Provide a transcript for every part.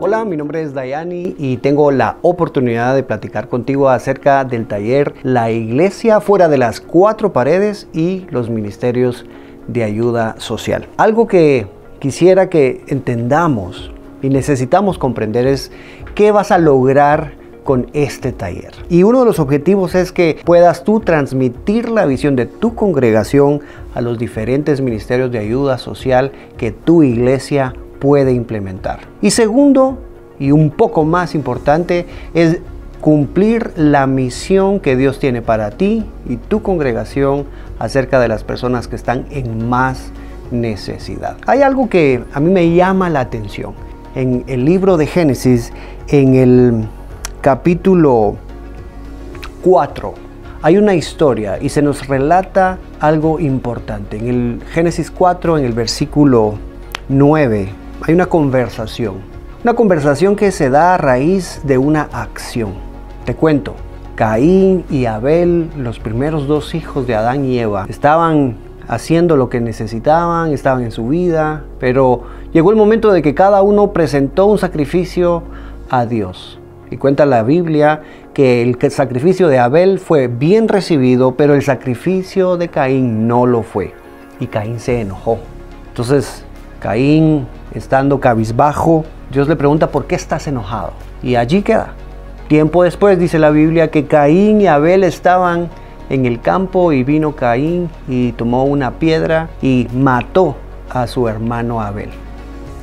Hola, mi nombre es Dayani y tengo la oportunidad de platicar contigo acerca del taller La Iglesia fuera de las cuatro paredes y los ministerios de ayuda social. Algo que quisiera que entendamos y necesitamos comprender es qué vas a lograr con este taller. Y uno de los objetivos es que puedas tú transmitir la visión de tu congregación a los diferentes ministerios de ayuda social que tu iglesia puede implementar. Y segundo, y un poco más importante, es cumplir la misión que Dios tiene para ti y tu congregación acerca de las personas que están en más necesidad. Hay algo que a mí me llama la atención. En el libro de Génesis, en el capítulo 4, hay una historia y se nos relata algo importante. En el Génesis 4, en el versículo 9, hay una conversación que se da a raíz de una acción. Te cuento, Caín y Abel, los primeros dos hijos de Adán y Eva, estaban haciendo lo que necesitaban, estaban en su vida, pero llegó el momento de que cada uno presentó un sacrificio a Dios. Y cuenta la Biblia que el sacrificio de Abel fue bien recibido, pero el sacrificio de Caín no lo fue. Y Caín se enojó. Entonces, Caín, estando cabizbajo, Dios le pregunta: ¿por qué estás enojado? Y allí queda. Tiempo después dice la Biblia que Caín y Abel estaban en el campo y vino Caín y tomó una piedra y mató a su hermano Abel.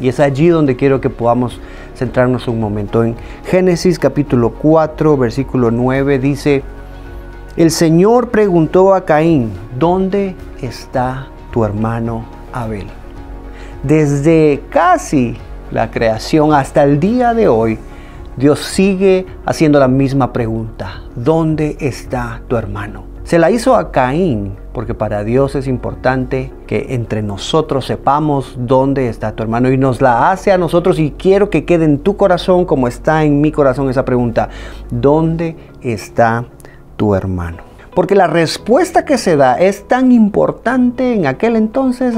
Y es allí donde quiero que podamos centrarnos un momento. En Génesis capítulo 4, versículo 9 dice: el Señor preguntó a Caín: ¿dónde está tu hermano Abel? Desde casi la creación hasta el día de hoy, Dios sigue haciendo la misma pregunta: ¿dónde está tu hermano? Se la hizo a Caín porque para Dios es importante que entre nosotros sepamos dónde está tu hermano, y nos la hace a nosotros, y quiero que quede en tu corazón como está en mi corazón esa pregunta: ¿dónde está tu hermano? Porque la respuesta que se da es tan importante en aquel entonces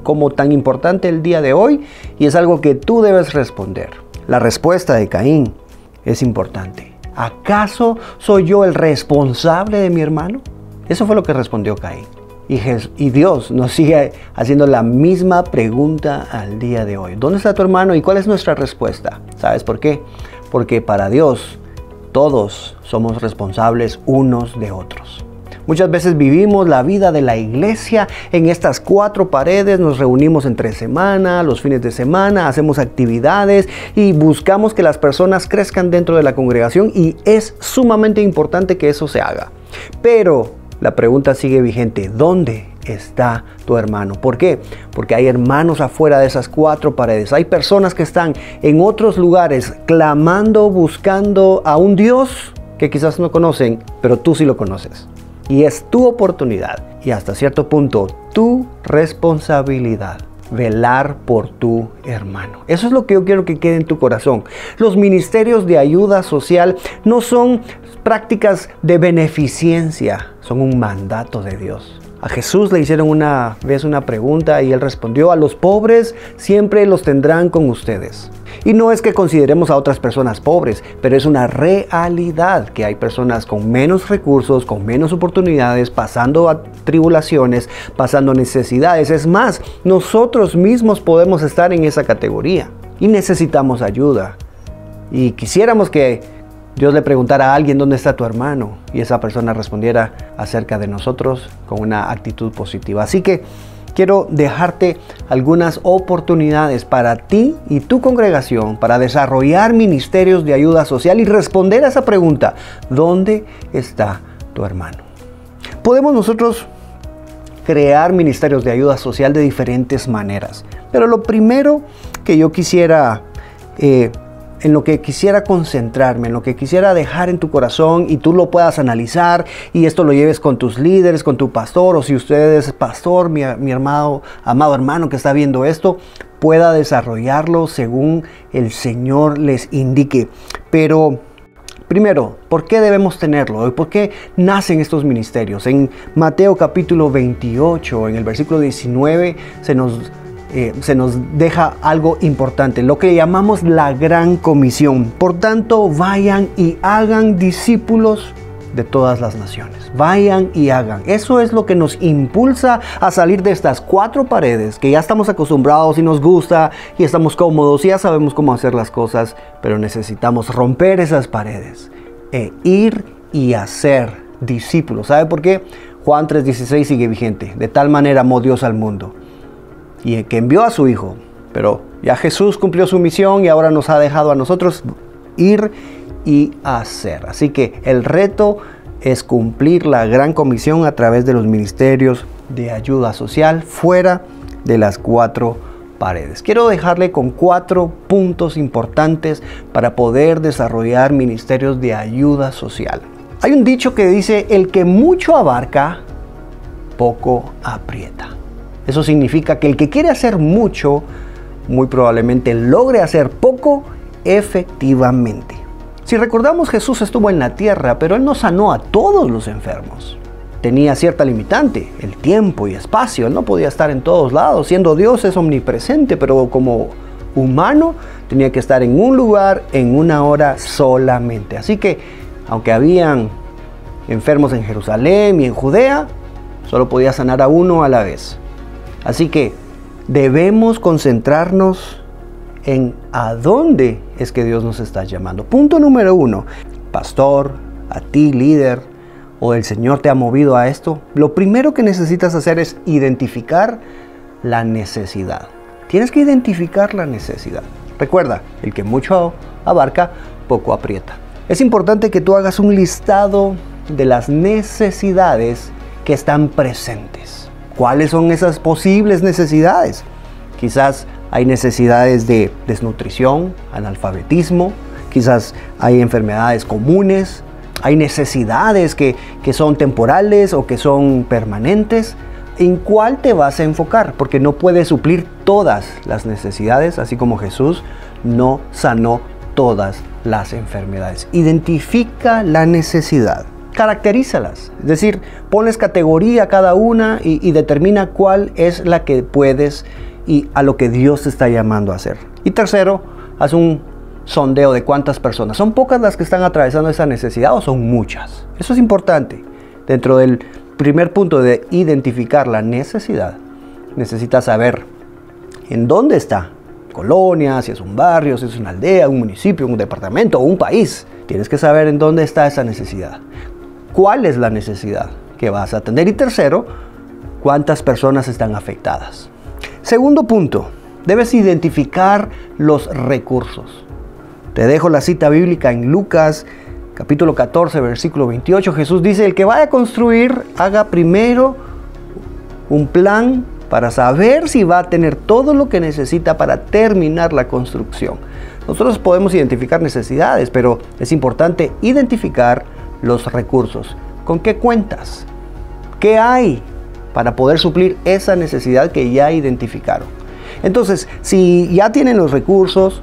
como tan importante el día de hoy, y es algo que tú debes responder. La respuesta de Caín es importante. ¿Acaso soy yo el responsable de mi hermano? Eso fue lo que respondió Caín. Y Dios nos sigue haciendo la misma pregunta al día de hoy: ¿dónde está tu hermano? ¿Y cuál es nuestra respuesta? ¿Sabes por qué? Porque para Dios todos somos responsables unos de otros. Muchas veces vivimos la vida de la iglesia en estas cuatro paredes, nos reunimos entre semana, los fines de semana, hacemos actividades y buscamos que las personas crezcan dentro de la congregación, y es sumamente importante que eso se haga. Pero la pregunta sigue vigente: ¿dónde está tu hermano? ¿Por qué? Porque hay hermanos afuera de esas cuatro paredes. Hay personas que están en otros lugares clamando, buscando a un Dios que quizás no conocen, pero tú sí lo conoces. Y es tu oportunidad y hasta cierto punto tu responsabilidad velar por tu hermano. Eso es lo que yo quiero que quede en tu corazón. Los ministerios de ayuda social no son prácticas de beneficencia, son un mandato de Dios. A Jesús le hicieron una vez una pregunta y él respondió: a los pobres siempre los tendrán con ustedes. Y no es que consideremos a otras personas pobres, pero es una realidad que hay personas con menos recursos, con menos oportunidades, pasando a tribulaciones, pasando necesidades. Es más, nosotros mismos podemos estar en esa categoría y necesitamos ayuda. Y quisiéramos que Dios le preguntara a alguien: ¿dónde está tu hermano? Y esa persona respondiera acerca de nosotros con una actitud positiva. Así que quiero dejarte algunas oportunidades para ti y tu congregación para desarrollar ministerios de ayuda social y responder a esa pregunta: ¿dónde está tu hermano? Podemos nosotros crear ministerios de ayuda social de diferentes maneras, pero lo primero que yo quisiera en lo que quisiera concentrarme, en lo que quisiera dejar en tu corazón y tú lo puedas analizar y esto lo lleves con tus líderes, con tu pastor, o si usted es pastor, mi amado hermano que está viendo esto, pueda desarrollarlo según el Señor les indique. Pero primero, ¿por qué debemos tenerlo? ¿Por qué nacen estos ministerios? En Mateo capítulo 28, en el versículo 19, se nos se nos deja algo importante, lo que llamamos la gran comisión. Por tanto, vayan y hagan discípulos de todas las naciones. Vayan y hagan. Eso es lo que nos impulsa a salir de estas 4 paredes que ya estamos acostumbrados y nos gusta y estamos cómodos y ya sabemos cómo hacer las cosas, pero necesitamos romper esas paredes e ir y hacer discípulos. ¿Sabe por qué? Juan 3:16 sigue vigente. De tal manera amó Dios al mundo y que envió a su Hijo. Pero ya Jesús cumplió su misión y ahora nos ha dejado a nosotros ir y hacer. Así que el reto es cumplir la gran comisión a través de los ministerios de ayuda social fuera de las 4 paredes. Quiero dejarle con 4 puntos importantes para poder desarrollar ministerios de ayuda social. Hay un dicho que dice: el que mucho abarca, poco aprieta. Eso significa que el que quiere hacer mucho, muy probablemente logre hacer poco efectivamente. Si recordamos, Jesús estuvo en la tierra, pero Él no sanó a todos los enfermos. Tenía cierta limitante, el tiempo y espacio. Él no podía estar en todos lados. Siendo Dios es omnipresente, pero como humano tenía que estar en un lugar, en una hora solamente. Así que, aunque habían enfermos en Jerusalén y en Judea, solo podía sanar a uno a la vez. Así que debemos concentrarnos en a dónde es que Dios nos está llamando. Punto número 1, pastor, a ti líder, o el Señor te ha movido a esto. Lo primero que necesitas hacer es identificar la necesidad. Tienes que identificar la necesidad. Recuerda, el que mucho abarca, poco aprieta. Es importante que tú hagas un listado de las necesidades que están presentes. ¿Cuáles son esas posibles necesidades? Quizás hay necesidades de desnutrición, analfabetismo, quizás hay enfermedades comunes, hay necesidades que son temporales o que son permanentes. ¿En cuál te vas a enfocar? Porque no puedes suplir todas las necesidades, así como Jesús no sanó todas las enfermedades. Identifica la necesidad, caracterízalas, es decir, ponles categoría a cada una y determina cuál es la que puedes y a lo que Dios te está llamando a hacer. Y tercero, haz un sondeo de cuántas personas. ¿Son pocas las que están atravesando esa necesidad o son muchas? Eso es importante. Dentro del primer punto de identificar la necesidad, necesitas saber en dónde está. Colonia, si es un barrio, si es una aldea, un municipio, un departamento o un país. Tienes que saber en dónde está esa necesidad. ¿Cuál es la necesidad que vas a atender? Y tercero, ¿cuántas personas están afectadas? Segundo punto, debes identificar los recursos. Te dejo la cita bíblica en Lucas, capítulo 14, versículo 28. Jesús dice: el que vaya a construir, haga primero un plan para saber si va a tener todo lo que necesita para terminar la construcción. Nosotros podemos identificar necesidades, pero es importante identificar los recursos. ¿Con qué cuentas? ¿Qué hay para poder suplir esa necesidad que ya identificaron? Entonces, si ya tienen los recursos,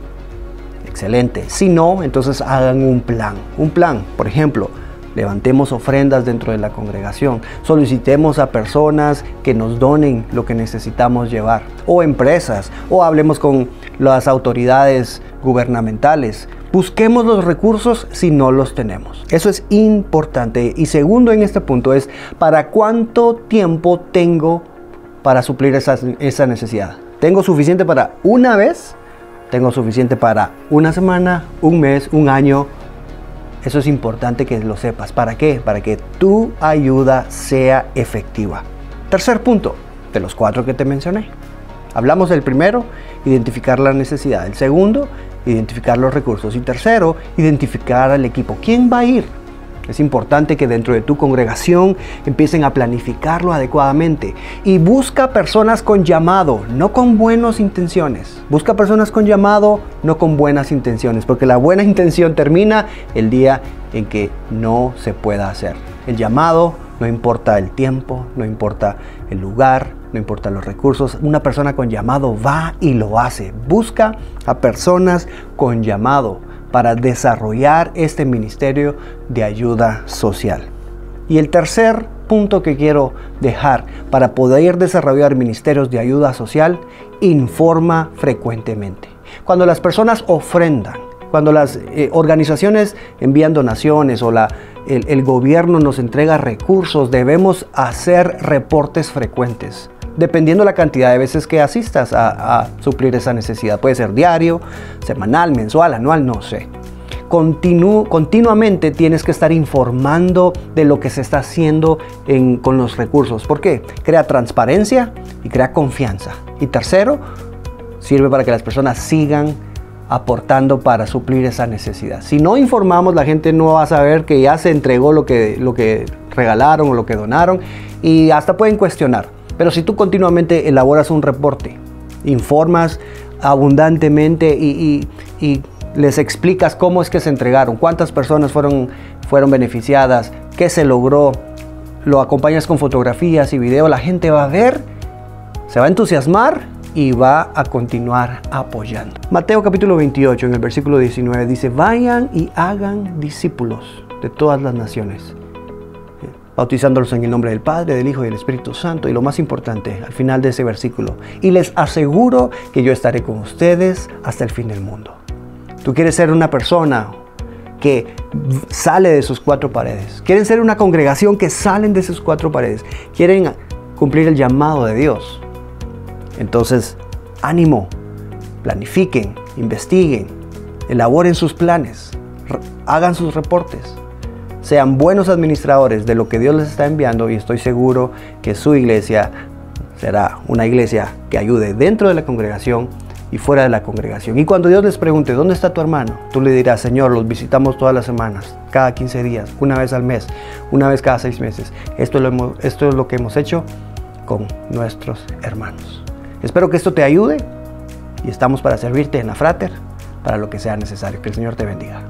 excelente. Si no, entonces hagan un plan. Un plan, por ejemplo, levantemos ofrendas dentro de la congregación, solicitemos a personas que nos donen lo que necesitamos llevar, o empresas, o hablemos con las autoridades gubernamentales. Busquemos los recursos si no los tenemos. Eso es importante. Y segundo en este punto es: ¿para cuánto tiempo tengo para suplir esa necesidad? ¿Tengo suficiente para una vez? ¿Tengo suficiente para una semana, un mes, un año? Eso es importante que lo sepas. ¿Para qué? Para que tu ayuda sea efectiva. Tercer punto, de los 4 que te mencioné. Hablamos del primero, identificar la necesidad. El segundo, identificar los recursos. Y tercero, identificar al equipo. ¿Quién va a ir? Es importante que dentro de tu congregación empiecen a planificarlo adecuadamente. Y busca personas con llamado, no con buenas intenciones. Busca personas con llamado, no con buenas intenciones. Porque la buena intención termina el día en que no se pueda hacer. El llamado, no importa el tiempo, no importa el lugar, no importa los recursos. Una persona con llamado va y lo hace. Busca a personas con llamado para desarrollar este ministerio de ayuda social. Y el tercer punto que quiero dejar para poder desarrollar ministerios de ayuda social: informa frecuentemente. Cuando las personas ofrendan, cuando las organizaciones envían donaciones o el gobierno nos entrega recursos, debemos hacer reportes frecuentes, dependiendo la cantidad de veces que asistas a suplir esa necesidad. Puede ser diario, semanal, mensual, anual, no sé. Continuamente tienes que estar informando de lo que se está haciendo con los recursos. ¿Por qué? Crea transparencia y crea confianza. Y tercero, sirve para que las personas sigan aportando para suplir esa necesidad. Si no informamos, la gente no va a saber que ya se entregó lo que regalaron o lo que donaron, y hasta pueden cuestionar. Pero si tú continuamente elaboras un reporte, informas abundantemente y les explicas cómo es que se entregaron, cuántas personas fueron beneficiadas, qué se logró, lo acompañas con fotografías y video, la gente va a ver, se va a entusiasmar y va a continuar apoyando. Mateo capítulo 28, en el versículo 19, dice: vayan y hagan discípulos de todas las naciones, bautizándolos en el nombre del Padre, del Hijo y del Espíritu Santo. Y lo más importante, al final de ese versículo: y les aseguro que yo estaré con ustedes hasta el fin del mundo. Tú quieres ser una persona que sale de sus cuatro paredes. Quieren ser una congregación que salen de sus cuatro paredes. Quieren cumplir el llamado de Dios. Entonces, ánimo, planifiquen, investiguen, elaboren sus planes, hagan sus reportes, sean buenos administradores de lo que Dios les está enviando, y estoy seguro que su iglesia será una iglesia que ayude dentro de la congregación y fuera de la congregación. Y cuando Dios les pregunte: ¿dónde está tu hermano?, tú le dirás: Señor, los visitamos todas las semanas, cada 15 días, una vez al mes, una vez cada 6 meses. Esto es lo que hemos hecho con nuestros hermanos. Espero que esto te ayude y estamos para servirte en la Frater para lo que sea necesario. Que el Señor te bendiga.